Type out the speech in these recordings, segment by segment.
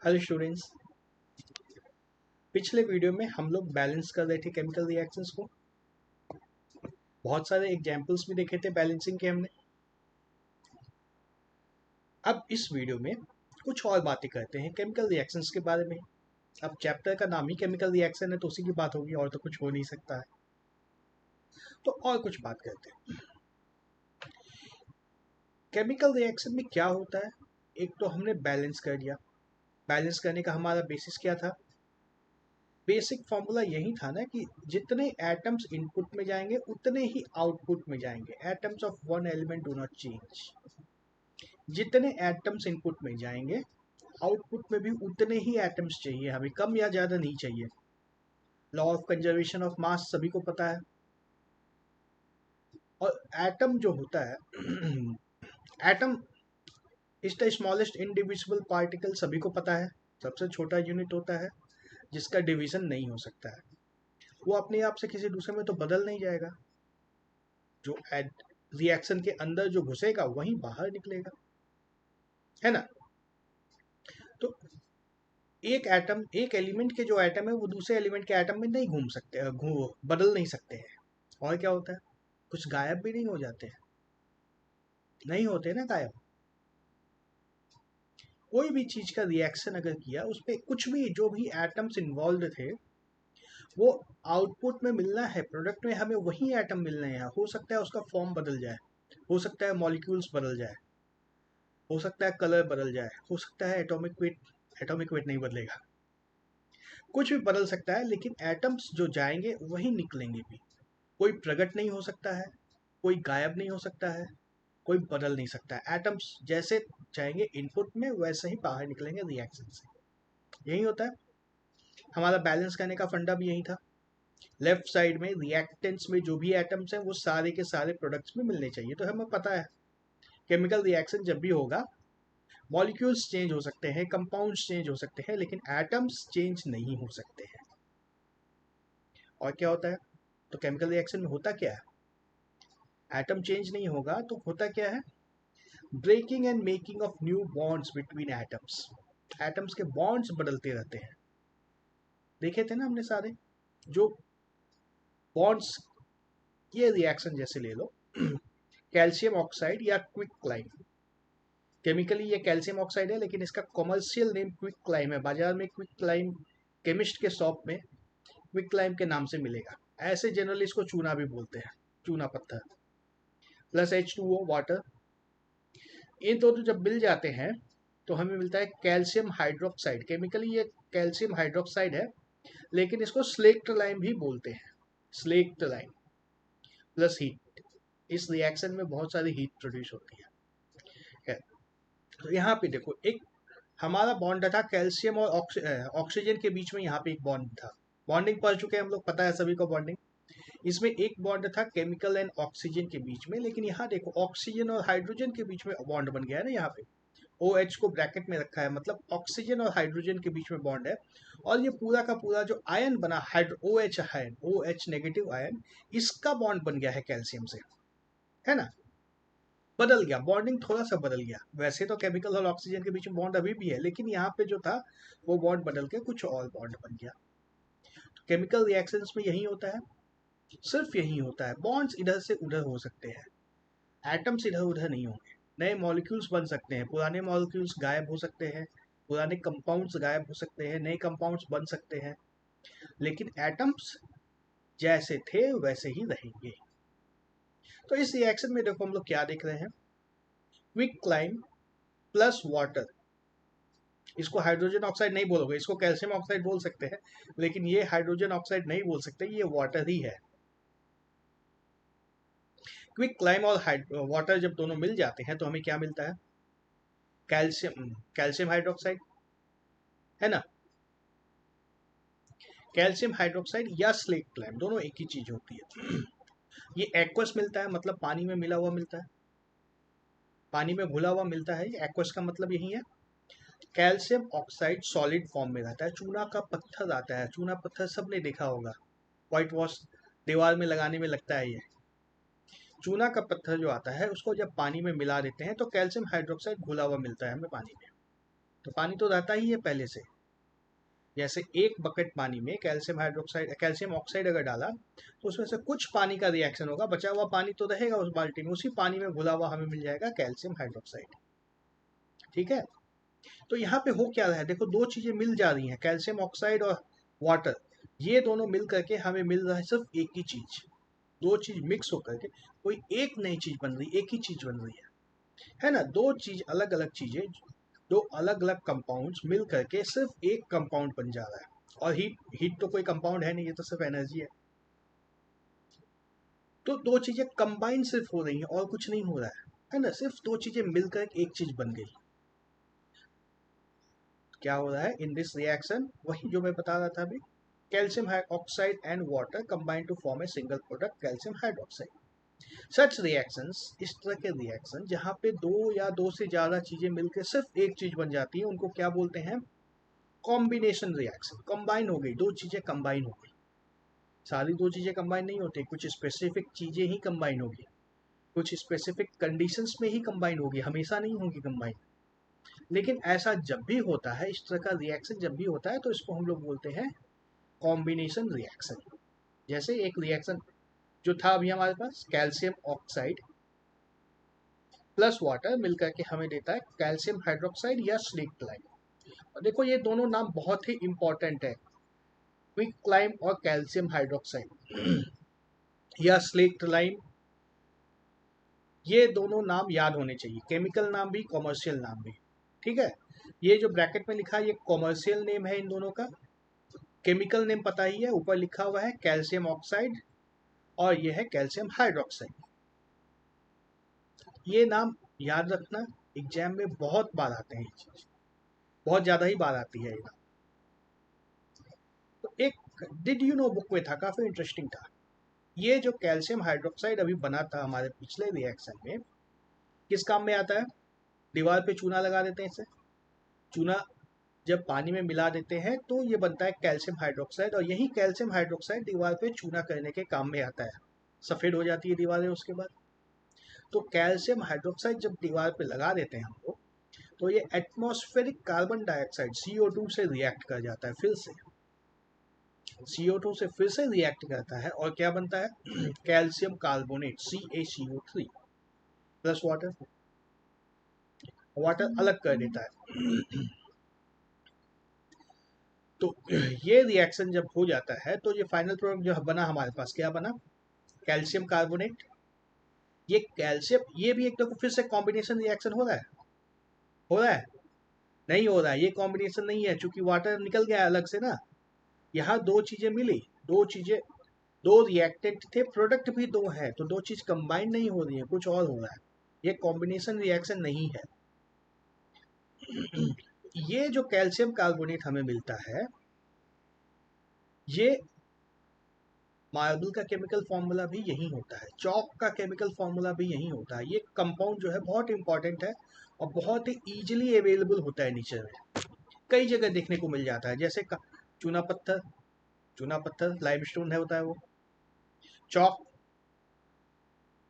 Hello students. पिछले video में हम लोग बैलेंस कर रहे थे केमिकल रिएक्शंस को। बहुत सारे एग्जांपल्स भी देखे थे बैलेंसिंग के हमने। अब इस वीडियो में कुछ और बातें करते हैं केमिकल रिएक्शंस के बारे में। अब चैप्टर का नाम ही केमिकल रिएक्शन है तो उसी की बात होगी, और तो कुछ हो नहीं सकता है। तो और कुछ बात करते हैं। केमिकल रिएक्शन में क्या होता है। एक तो हमने बैलेंस कर दिया। बैलेंस करने का हमारा बेसिस क्या था? बेसिक फॉर्मूला यही था ना कि जितने एटम्स इनपुट में जाएंगे उतने ही आउटपुट में जाएंगे। Atoms of one element do not change. जितने एटम्स इनपुट में जाएंगे आउटपुट में भी उतने ही एटम्स चाहिए, हमें कम या ज़्यादा नहीं चाहिए। Law of conservation of mass सभी को पता है। और एटम जो होता है atom is the smallest individual particle, सभी को पता है। सबसे छोटा यूनिट होता है जिसका डिवीजन नहीं हो सकता है। वो अपने आप से किसी दूसरे में तो बदल नहीं जाएगा। जो रिएक्शन के अंदर जो घुसेगा वहीं बाहर निकलेगा, है ना। तो एक एलिमेंट के जो एटम है वो दूसरे एलिमेंट के एटम में नहीं घूम सकते, बदल नहीं सकते हैं। और क्या होता है, कुछ गायब भी नहीं हो जाते हैं, नहीं होते ना गायब। कोई भी चीज का रिएक्शन अगर किया उस पर कुछ भी जो भी एटम्स इन्वॉल्व थे वो आउटपुट में मिलना है, प्रोडक्ट में हमें वही एटम मिलने हैं। हो सकता है उसका फॉर्म बदल जाए, हो सकता है मॉलिक्यूल्स बदल जाए, हो सकता है कलर बदल जाए, हो सकता है एटॉमिक वेट नहीं बदलेगा, कुछ भी बदल सकता है, लेकिन एटम्स जो जाएंगे वही निकलेंगे भी। कोई प्रकट नहीं हो सकता है, कोई गायब नहीं हो सकता है, कोई बदल नहीं सकता है। एटम्स जैसे जाएंगे इनपुट में वैसे ही बाहर निकलेंगे रिएक्शन से। यही होता है। हमारा बैलेंस करने का फंडा भी यही था। लेफ्ट साइड में रिएक्टेंट्स में जो भी एटम्स हैं वो सारे के सारे प्रोडक्ट्स में मिलने चाहिए। तो हमें पता है केमिकल रिएक्शन जब भी होगा मॉलिक्यूल्स चेंज हो सकते हैं, कंपाउंड्स चेंज हो सकते हैं, लेकिन एटम्स चेंज नहीं हो सकते हैं। और क्या होता है, तो केमिकल रिएक्शन में होता क्या है, एटम चेंज नहीं होगा तो होता क्या है, breaking and making of new bonds between atoms. Atoms के बॉन्ड्स बदलते रहते हैं। देखे थे ना हमने सारे जो बॉन्ड्स। ये रिएक्शन जैसे ले लो कैल्शियम ऑक्साइड या क्विक क्लाइम। केमिकली ये कैल्शियम ऑक्साइड है लेकिन इसका कॉमर्शियल नेम क्विक क्लाइम है। बाजार में क्विक क्लाइम केमिस्ट के शॉप में क्विक क्लाइम के नाम से मिलेगा। ऐसे जनरली इसको चूना भी बोलते हैं, चूना पत्थर। Plus H2O water. इन दोनों जब मिल जाते हैं तो हमें मिलता है कैल्शियम हाइड्रोक्साइड। केमिकली ये कैल्शियम हाइड्रोक्साइड है लेकिन इसको स्लेक्ट लाइम भी बोलते हैं। Slaked lime plus heat. इस रिएक्शन में बहुत सारी हीट प्रोड्यूस होती है। तो यहाँ पे देखो, एक हमारा बॉन्ड था कैल्शियम और ऑक्सीजन के बीच में। यहाँ पे एक बॉन्ड था। बॉन्डिंग पढ़ चुके हैं हम लोग, पता है सभी को बॉन्डिंग। इसमें एक बॉन्ड था केमिकल एंड ऑक्सीजन के बीच में, लेकिन यहाँ देखो ऑक्सीजन और हाइड्रोजन के बीच में बॉन्ड बन गया है ना। यहाँ पे OH को ब्रैकेट में रखा है, मतलब ऑक्सीजन और हाइड्रोजन के बीच में बॉन्ड है। और ये पूरा का पूरा जो आयन बना OH ion, OH negative ion, इसका बॉन्ड बन गया है कैल्शियम से, है ना। बदल गया, बॉन्डिंग थोड़ा सा बदल गया। वैसे तो केमिकल और ऑक्सीजन के बीच में बॉन्ड अभी भी है, लेकिन यहाँ पे जो था वो बॉन्ड बदल के कुछ और बॉन्ड बन गया। तो केमिकल रिएक्शंस में यही होता है, सिर्फ यही होता है। बॉन्ड्स इधर से उधर हो सकते हैं, एटम्स इधर उधर नहीं होंगे। नए मॉलिक्यूल्स बन सकते हैं, पुराने मॉलिक्यूल्स गायब हो सकते हैं, पुराने कंपाउंड्स गायब हो सकते हैं, नए कंपाउंड्स बन सकते हैं, लेकिन एटम्स जैसे थे वैसे ही रहेंगे। तो इस रिएक्शन में देखो हम लोग क्या देख रहे हैं, क्विक क्लाइम प्लस वाटर। इसको हाइड्रोजन ऑक्साइड नहीं बोलोगे, इसको कैल्शियम ऑक्साइड बोल सकते हैं, लेकिन ये हाइड्रोजन ऑक्साइड नहीं बोल सकते, ये वाटर ही है। क्विक क्लाइम और वाटर जब दोनों मिल जाते हैं तो हमें क्या मिलता है, कैल्शियम हाइड्रोक्साइड, है ना। कैल्शियम हाइड्रोक्साइड या स्लेट क्लाइम दोनों एक ही चीज होती है। ये एक्वस मिलता है, मतलब पानी में मिला हुआ मिलता है, पानी में घुला हुआ मिलता है। एक्वस का मतलब यही है। कैल्शियम ऑक्साइड सॉलिड फॉर्म में रहता है। चूना का पत्थर आता है, चूना पत्थर सबने देखा होगा, व्हाइट वॉश दीवार में लगाने में लगता है। ये चूना का पत्थर जो आता है उसको जब पानी में मिला देते हैं तो कैल्शियम हाइड्रोक्साइड घुला हुआ मिलता है हमें पानी में। तो पानी तो रहता ही है पहले से। जैसे एक बकेट पानी में कैल्शियम ऑक्साइड अगर डाला तो उसमें से कुछ पानी का रिएक्शन होगा, बचा हुआ पानी तो रहेगा उस बाल्टी में, उसी पानी में घुला हुआ हमें मिल जाएगा कैल्शियम हाइड्रोक्साइड। ठीक है। तो यहाँ पे हो क्या रहा है, देखो दो चीजें मिल जा रही हैं, कैल्शियम ऑक्साइड और वाटर, ये दोनों मिल करके हमें मिल रहा है सिर्फ एक ही चीज। दो चीज मिक्स होकर के कोई एक नई चीज बन रही, एक ही चीज बन रही है ना। दो चीज अलग अलग चीजें, दो अलग अलग कंपाउंड्स मिल करके सिर्फ एक कंपाउंड बन जा रहा है। और हीट, हीट तो कोई कंपाउंड है नहीं, ये तो सिर्फ एनर्जी है। तो दो चीजें कंबाइन सिर्फ हो रही हैं और कुछ नहीं हो रहा है ना। सिर्फ दो चीजें मिलकर एक चीज बन गई। क्या हो रहा है इन दिस रिएक्शन, वही जो मैं बता रहा था अभी, calcium oxide and water combine to form a single product calcium hydroxide. Such reactions, इस तरह के रिएक्शन जहाँ पे दो या दो से ज्यादा चीजें मिलकर सिर्फ एक चीज बन जाती है, उनको क्या बोलते हैं, कॉम्बिनेशन रिएक्शन। कंबाइन हो गई, दो चीजें कंबाइन हो गई। सारी दो चीजें कंबाइन नहीं होती, कुछ स्पेसिफिक चीजें ही कंबाइन होगी, कुछ स्पेसिफिक कंडीशंस में ही कंबाइन होगी, हमेशा नहीं होगी कंबाइन। लेकिन ऐसा जब भी होता है, इस तरह का रिएक्शन जब भी होता है, तो इसको हम लोग बोलते हैं कॉम्बिनेशन रिएक्शन। जैसे एक रिएक्शन जो था अभी हमारे पास, कैल्शियम ऑक्साइड प्लस वाटर मिलकर के हमें देता है कैल्शियम हाइड्रोक्साइड या स्लेक्ट लाइम। और देखो ये दोनों नाम बहुत ही इंपॉर्टेंट है, क्विक लाइम और कैल्शियम हाइड्रोक्साइड या स्लेक्ट लाइम, ये दोनों नाम याद होने चाहिए, केमिकल नाम भी कॉमर्शियल नाम भी। ठीक है। ये जो ब्रैकेट में लिखा है ये कॉमर्शियल नेम है इन दोनों का, केमिकल नेम पता ही है, ऊपर लिखा हुआ है कैल्शियम ऑक्साइड और ये है कैल्शियम हाइड्रोक्साइड। ये नाम याद रखना, एग्जाम में बहुत बार आते हैं, ये चीज बहुत ज्यादा ही बार आती है ये नाम। तो एक डिड यू नो बुक में था, काफी इंटरेस्टिंग था। ये जो कैल्शियम हाइड्रोक्साइड अभी बना था हमारे पिछले रिएक्शन में, किस काम में आता है, दीवार पे चूना लगा देते हैं इसे, चूना जब पानी में मिला देते हैं तो ये बनता है कैल्शियम हाइड्रोक्साइड, और यही कैल्शियम हाइड्रोक्साइड दीवार पे चूना करने के काम में आता है, सफेद हो जाती है दीवारें उसके बाद। तो कैल्शियम हाइड्रोक्साइड जब दीवार पे लगा देते हैं हम लोग, तो ये एटमॉस्फेरिक कार्बन डाइऑक्साइड CO2 से रिएक्ट कर जाता है, फिर से CO2 से फिर से रिएक्ट करता है, और क्या बनता है calcium carbonate CaCO3 plus water, water अलग कर देता है। तो ये रिएक्शन जब हो जाता है तो ये फाइनल प्रोडक्ट जो बना हमारे पास, क्या बना, कैल्शियम कार्बोनेट। ये कैल्शियम, ये भी एक तो फिर से कॉम्बिनेशन रिएक्शन हो रहा है, हो रहा है, नहीं हो रहा है, ये कॉम्बिनेशन नहीं है, चूंकि वाटर निकल गया अलग से ना। यहाँ दो चीजें मिली, दो चीजें, दो रिएक्टेंट थे, प्रोडक्ट भी दो है, तो दो चीज कंबाइन नहीं हो रही है, कुछ और हो रहा है, ये कॉम्बिनेशन रिएक्शन नहीं है। ये जो कैल्शियम कार्बोनेट हमें मिलता है, ये मार्बल का केमिकल फॉर्मूला भी यही होता है, चौक का केमिकल फॉर्मूला भी यही होता है। ये कंपाउंड जो है बहुत इंपॉर्टेंट है और बहुत ही इजीली अवेलेबल होता है नेचर में, कई जगह देखने को मिल जाता है। जैसे चूना पत्थर, चूना पत्थर लाइमस्टोन है होता है वो, चौक,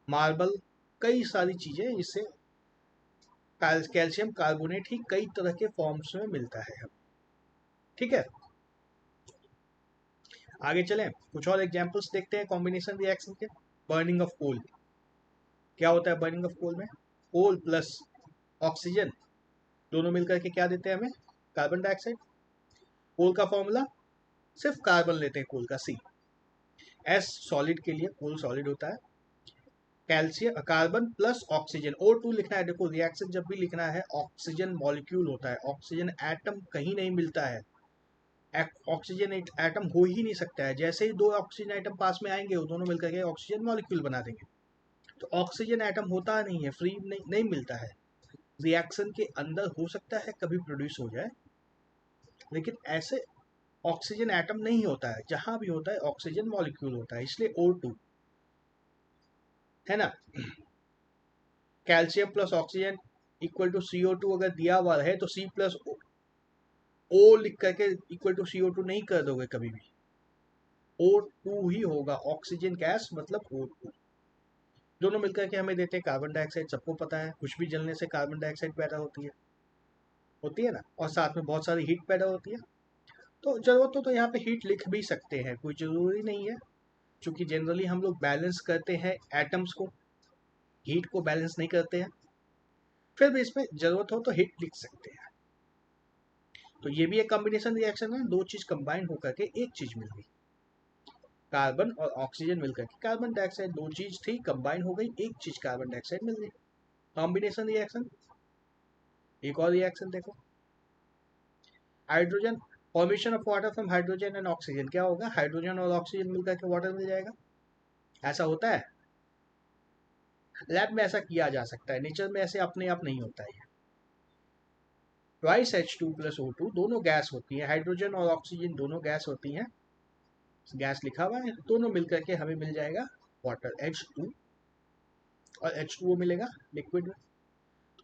मार्बल, कई सारी चीजें जिससे कैल्शियम कार्बोनेट ही कई तरह के फॉर्म्स में मिलता है। ठीक है, आगे चलें, कुछ और एग्जांपल्स देखते हैं कॉम्बिनेशन रिएक्शन के। बर्निंग ऑफ कोल, क्या होता है बर्निंग ऑफ कोल में, कोल प्लस ऑक्सीजन दोनों मिलकर के क्या देते हैं हमें, कार्बन डाइऑक्साइड। कोल का फॉर्मूला, सिर्फ कार्बन लेते हैं कोल का, S सॉलिड के लिए, कोल सॉलिड होता है, calcium carbon plus oxygen, O2 लिखना है। देखो रिएक्शन जब भी लिखना है, ऑक्सीजन मॉलिक्यूल होता है, ऑक्सीजन एटम कहीं नहीं मिलता है, ऑक्सीजन एटम हो ही नहीं सकता है। जैसे ही दो ऑक्सीजन एटम पास में आएंगे वो दोनों मिलकर के ऑक्सीजन मॉलिक्यूल बना देंगे। तो ऑक्सीजन एटम होता नहीं है, फ्री नहीं मिलता है, रिएक्शन के अंदर हो सकता है कभी प्रोड्यूस हो जाए, लेकिन ऐसे ऑक्सीजन एटम नहीं होता है, जहां भी होता है ऑक्सीजन मॉलिक्यूल होता है, इसलिए O2 है ना। Calcium plus oxygen equal to CO2 अगर दिया हुआ है तो C प्लस O लिख करके इक्वल टू CO2 नहीं कर दोगे कभी भी, O2 ही होगा, ऑक्सीजन गैस मतलब O2। दोनों मिलकर के हमें देते हैं कार्बन डाइऑक्साइड, सबको पता है कुछ भी जलने से कार्बन डाइऑक्साइड पैदा होती है। होती है ना, और साथ में बहुत सारी हीट पैदा होती है। तो जरूरत हो तो यहाँ पे हीट लिख भी सकते हैं, कोई ज़रूरी नहीं है, क्योंकि जनरली हम लोग बैलेंस करते हैं एटम्स को, हीट को बैलेंस नहीं करते हैं। फिर भी इसमें ज़रूरत हो तो हीट लिख सकते हैं। तो ये भी एक कॉम्बिनेशन रिएक्शन है, दो चीज़ कंबाइन होकर के एक चीज़ मिल गई, कार्बन और ऑक्सीजन मिलकर के कार्बन डाइऑक्साइड, दो चीज़ थी कंबाइन हो गई, एक चीज़ कार्बन डाइऑक्साइड मिल गई, कॉम्बिनेशन रिएक्शन। एक और रिएक्शन देखो, hydrogen, formation of water from hydrogen and oxygen, क्या होगा, हाइड्रोजन और ऑक्सीजन मिलकर के वाटर मिल जाएगा। ऐसा होता है लैब में, ऐसा किया जा सकता है, नेचर में ऐसे अपने आप नहीं होता है। ट्वाइस H2+O2 दोनों गैस होती है, हाइड्रोजन और ऑक्सीजन दोनों गैस होती हैं, गैस लिखा हुआ है, दोनों मिलकर के हमें मिल जाएगा वाटर H2, और H2O मिलेगा लिक्विड में।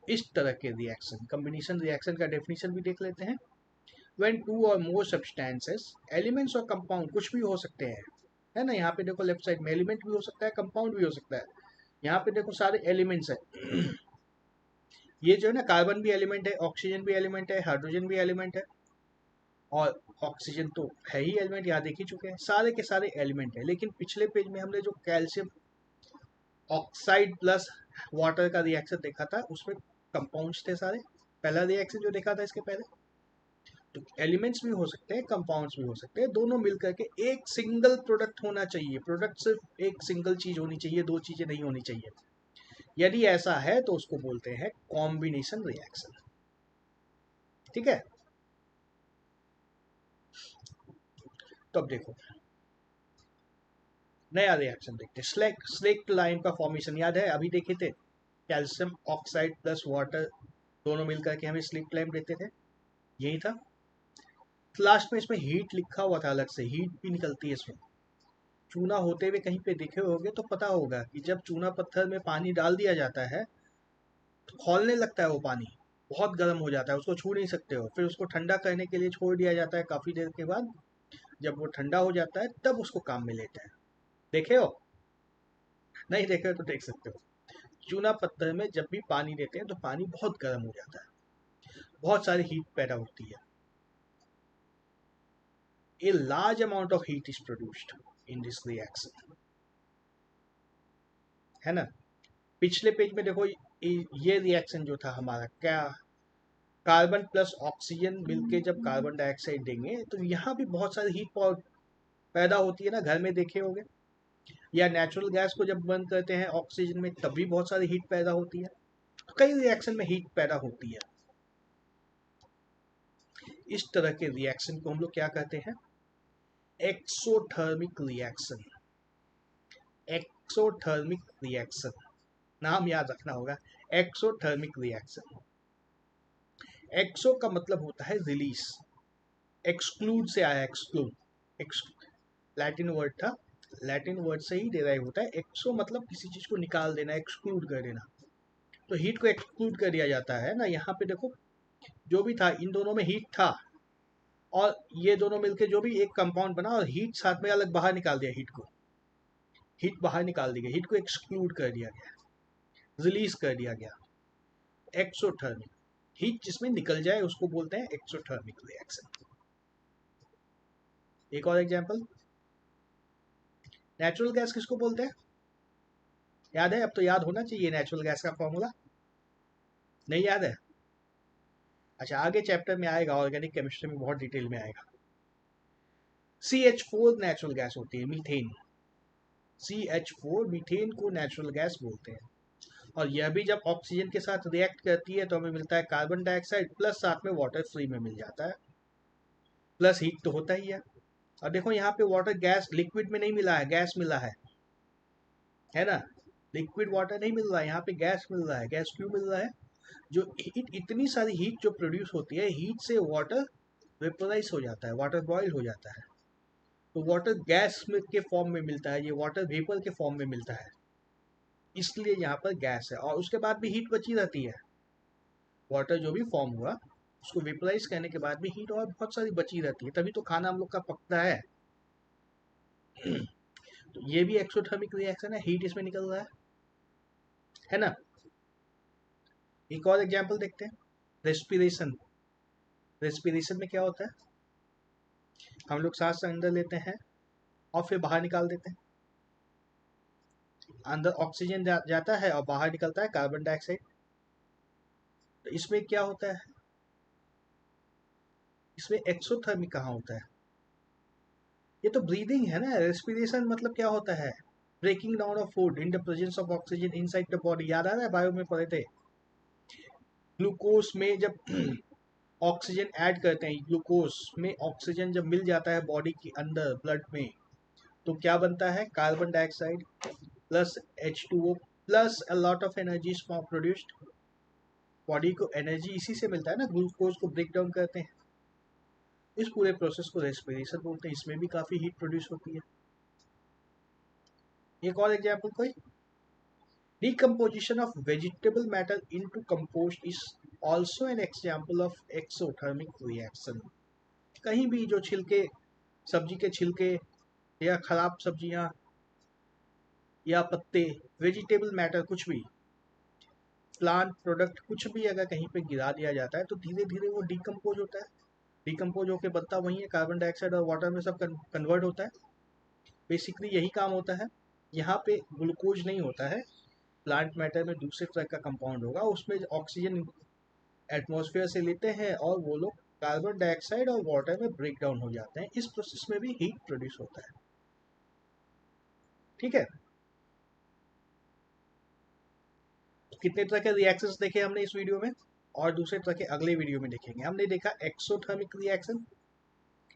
इस तरह के रिएक्शन, कॉम्बिनेशन रिएक्शन का डेफिनेशन भी देख लेते हैं। व्हेन टू और मोर सब्सटेंसेस, एलिमेंट्स और कंपाउंड कुछ भी हो सकते हैं, है ना, यहाँ पे देखो लेफ्ट साइड में एलिमेंट भी हो सकता है, कंपाउंड भी हो सकता है, यहाँ पे देखो सारे एलिमेंट्स है। ये जो है ना, कार्बन भी एलिमेंट है, ऑक्सीजन भी एलिमेंट है, हाइड्रोजन भी एलिमेंट है, और ऑक्सीजन तो है ही एलिमेंट, यहाँ देख ही चुके हैं, सारे के सारे एलिमेंट है। लेकिन पिछले पेज में हमने जो कैल्शियम ऑक्साइड प्लस वाटर का रिएक्शन देखा था, उसमें कंपाउंड्स थे सारे, पहला रिएक्शन जो देखा था इसके पहले। तो एलिमेंट्स भी हो सकते हैं, कंपाउंड्स भी हो सकते हैं, दोनों मिलकर के एक सिंगल प्रोडक्ट होना चाहिए। प्रोडक्ट सिर्फ एक सिंगल चीज होनी चाहिए, दो चीजें नहीं होनी चाहिए। यदि ऐसा है तो उसको बोलते हैं कॉम्बिनेशन रिएक्शन। ठीक है, तो अब देखो नया रिएक्शन देखते हैं, स्लेक्ट लाइन का फॉर्मेशन याद है, अभी देखे थे, कैल्शियम ऑक्साइड प्लस वाटर दोनों मिलकर के हमें स्लिक लाइन देते थे, यही था। लास्ट में इसमें हीट लिखा हुआ था अलग से, हीट भी निकलती है इसमें। चूना होते हुए कहीं पे देखे होगे तो पता होगा कि जब चूना पत्थर में पानी डाल दिया जाता है तो खौलने लगता है, वो पानी बहुत गर्म हो जाता है, उसको छू नहीं सकते हो, फिर उसको ठंडा करने के लिए छोड़ दिया जाता है, काफी देर के बाद जब वो ठंडा हो जाता है तब उसको काम में लेते हैं। देखे हो, नहीं देखे हो तो देख सकते हो। चूना पत्थर में जब भी पानी देते हैं तो पानी बहुत गर्म हो जाता है, बहुत सारी हीट पैदा होती है, a large amount of heat is produced in this reaction, है ना। पिछले पेज में देखो, ये रिएक्शन जो था हमारा, क्या, कार्बन प्लस ऑक्सीजन मिलके जब कार्बन डाइऑक्साइड देंगे तो यहाँ भी बहुत सारी हीट पैदा होती है ना, घर में देखे होंगे, या नेचुरल गैस को जब बंद करते हैं ऑक्सीजन में तब भी बहुत सारी हीट पैदा होती है। तो कई रिएक्शन में हीट पैदा होती है। इस तरह के रिएक्शन को हम लोग क्या कहते हैं, एक्सोथर्मिक रिएक्शन। एक्सोथर्मिक रिएक्शन, नाम याद रखना होगा, एक्सोथर्मिक रिएक्शन। एक्सो का मतलब होता है रिलीज, एक्सक्लूड से आया, एक्सक्लूड, लैटिन वर्ड था, लैटिन वर्ड से ही डिराइव होता है। एक्सो मतलब किसी चीज को निकाल देना, एक्सक्लूड कर देना, तो हीट को एक्सक्लूड कर दिया जाता है ना। यहाँ पे देखो जो भी था, इन दोनों में हीट था, और ये दोनों मिलके जो भी एक कंपाउंड बना और हीट साथ में अलग बाहर निकाल दिया, हीट को, हीट बाहर निकाल दी गई, हीट को एक्सक्लूड कर दिया गया, रिलीज कर दिया गया। एक्सोथर्मिक, हीट जिसमें निकल जाए उसको बोलते हैं एक्सोथर्मिक रिएक्शन। एक और एग्जांपल, नेचुरल गैस किसको बोलते हैं, याद है, अब तो याद होना चाहिए नेचुरल गैस का फॉर्मूला, नहीं याद है। अच्छा, आगे चैप्टर में आएगा, ऑर्गेनिक केमिस्ट्री में बहुत डिटेल में आएगा। CH4 नेचुरल गैस होती है, मीथेन, CH4 मीथेन को नेचुरल गैस बोलते हैं। और यह भी जब ऑक्सीजन के साथ रिएक्ट करती है तो हमें मिलता है कार्बन डाइऑक्साइड, प्लस साथ में वाटर फ्री में मिल जाता है, प्लस हीट तो होता ही है। और देखो यहाँ पे वाटर गैस, लिक्विड में नहीं मिला है, गैस मिला है ना, लिक्विड वाटर नहीं मिल रहा है, यहाँ पे गैस मिल रहा है। गैस क्यों मिल रहा है, जो हीट, इतनी सारी हीट जो प्रोड्यूस होती है, हीट से वाटर वेपोराइज हो जाता है, वाटर बॉयल हो जाता है, तो वाटर गैस में के फॉर्म में मिलता है, ये वाटर वेपर के फॉर्म में मिलता है, इसलिए यहाँ पर गैस है। और उसके बाद भी हीट बची रहती है, वाटर जो भी फॉर्म हुआ उसको वेपराइज करने के बाद भी हीट और बहुत सारी बची रहती है, तभी तो खाना हम लोग का पकता है। तो ये भी एक्सोथर्मिक रिएक्शन है, हीट इसमें निकल रहा है ना। एक और एग्जांपल देखते हैं, रेस्पिरेशन, रेस्पिरेशन में क्या होता है, हम लोग सांस अंदर लेते हैं और फिर बाहर निकाल देते हैं। अंदर ऑक्सीजन जाता है और बाहर निकलता है कार्बन डाइऑक्साइड। तो इसमें क्या होता है, इसमें एक्सोथर्मिक कहाँ होता है, ये तो ब्रीदिंग है ना। रेस्पिरेशन मतलब क्या होता है, breaking down of food in the presence of oxygen inside the body. याद आ रहा है, बायो में पढ़े थे, ग्लूकोज में जब ऑक्सीजन ऐड करते हैं, ग्लूकोज में ऑक्सीजन जब मिल जाता है बॉडी के अंदर ब्लड में, तो क्या बनता है, carbon dioxide plus H2O plus a lot of energy is produced. Body को एनर्जी इसी से मिलता है ना, ग्लूकोज को ब्रेक डाउन करते हैं। इस पूरे प्रोसेस को रेस्पिरेशन बोलते हैं। इसमें भी काफी हीट प्रोड्यूस होती है। एक और एग्जाम्पल कोई, decomposition of vegetable matter into compost is also an example of exothermic reaction। कहीं भी जो छिलके, सब्जी के छिलके या खराब सब्जियां या पत्ते, वेजिटेबल मैटर कुछ भी, प्लांट प्रोडक्ट कुछ भी अगर कहीं पे गिरा दिया जाता है तो धीरे धीरे वो डिकम्पोज होता है। डिकम्पोज होकर बनता वही है, कार्बन डाइऑक्साइड और वाटर में सब कन्वर्ट होता है। बेसिकली यही काम होता है। यहाँ पे ग्लूकोज नहीं होता है, प्लांट मैटर में दूसरे तरह का कंपाउंड होगा, उसमें ऑक्सीजन एटमॉस्फेयर से लेते हैं और वो लोग कार्बन डाइऑक्साइड और वाटर में ब्रेक डाउन हो जाते हैं। इस प्रोसेस में भी हीट प्रोड्यूस होता है। ठीक है, तो कितने तरह के रिएक्शंस देखे हमने इस वीडियो में, और दूसरे तरह के अगले वीडियो में देखेंगे। हमने देखा एक्सोथर्मिक रिएक्शन।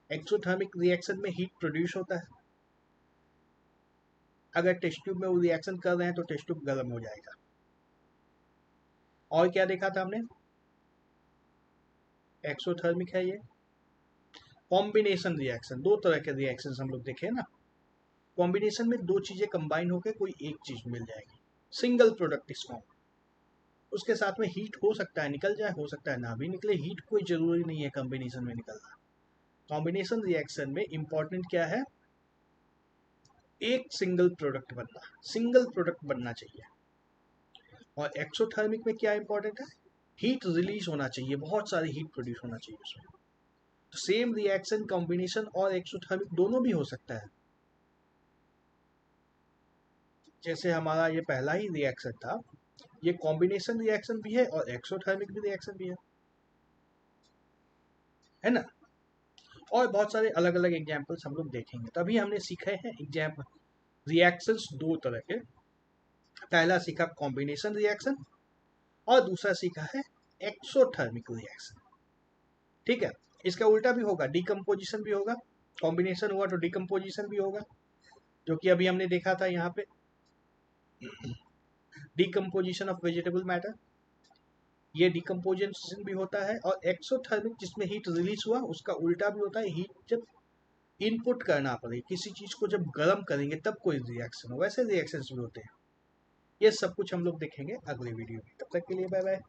एक्सोथर्मिक रिएक्शन में हीट प्रोड्यूस होता है। अगर टेस्ट ट्यूब में वो रिएक्शन कर रहे हैं तो टेस्ट ट्यूब गर्म हो जाएगा। और क्या देखा था हमने, एक्सोथर्मिक है ये। कॉम्बिनेशन रिएक्शन, दो तरह के रिएक्शंस हम लोग देखे ना। कॉम्बिनेशन में दो चीजें कंबाइन होकर कोई एक चीज मिल जाएगी, सिंगल प्रोडक्ट इस फॉर्म। उसके साथ में हीट हो सकता है निकल जाए, हो सकता है ना भी निकले। हीट कोई जरूरी नहीं है कॉम्बिनेशन में निकलना। कॉम्बिनेशन रिएक्शन में इंपॉर्टेंट क्या है, एक सिंगल प्रोडक्ट बनना, सिंगल प्रोडक्ट बनना चाहिए। और एक्सोथर्मिक में क्या इंपॉर्टेंट है, हीट रिलीज होना चाहिए, बहुत सारी हीट प्रोड्यूस होना चाहिए उसमें। तो सेम रिएक्शन कॉम्बिनेशन और एक्सोथर्मिक दोनों भी हो सकता है। जैसे हमारा ये पहला ही रिएक्शन था, ये कॉम्बिनेशन रिएक्शन भी है और एक्सोथर्मिक भी रिएक्शन भी है ना। और बहुत सारे अलग अलग एग्जाम्पल्स हम लोग देखेंगे। तभी हमने सीखे हैं एग्जाम्पल रिएक्शंस दो तरह के। पहला सीखा कॉम्बिनेशन रिएक्शन और दूसरा सीखा है एक्सोथर्मिक रिएक्शन। ठीक है, इसका उल्टा भी होगा, डिकम्पोजिशन भी होगा। कॉम्बिनेशन हुआ तो डिकम्पोजिशन भी होगा, जो कि अभी हमने देखा था यहाँ पे, डिकम्पोजिशन ऑफ वेजिटेबल मैटर। ये डिकम्पोजिशन भी होता है। और एक्सोथर्मिक जिसमें हीट रिलीज हुआ, उसका उल्टा भी होता है। हीट जब इनपुट करना पड़े, किसी चीज को जब गर्म करेंगे तब कोई रिएक्शन हो, वैसे रिएक्शंस भी होते हैं। ये सब कुछ हम लोग देखेंगे अगले वीडियो में। तब तक के लिए बाय बाय।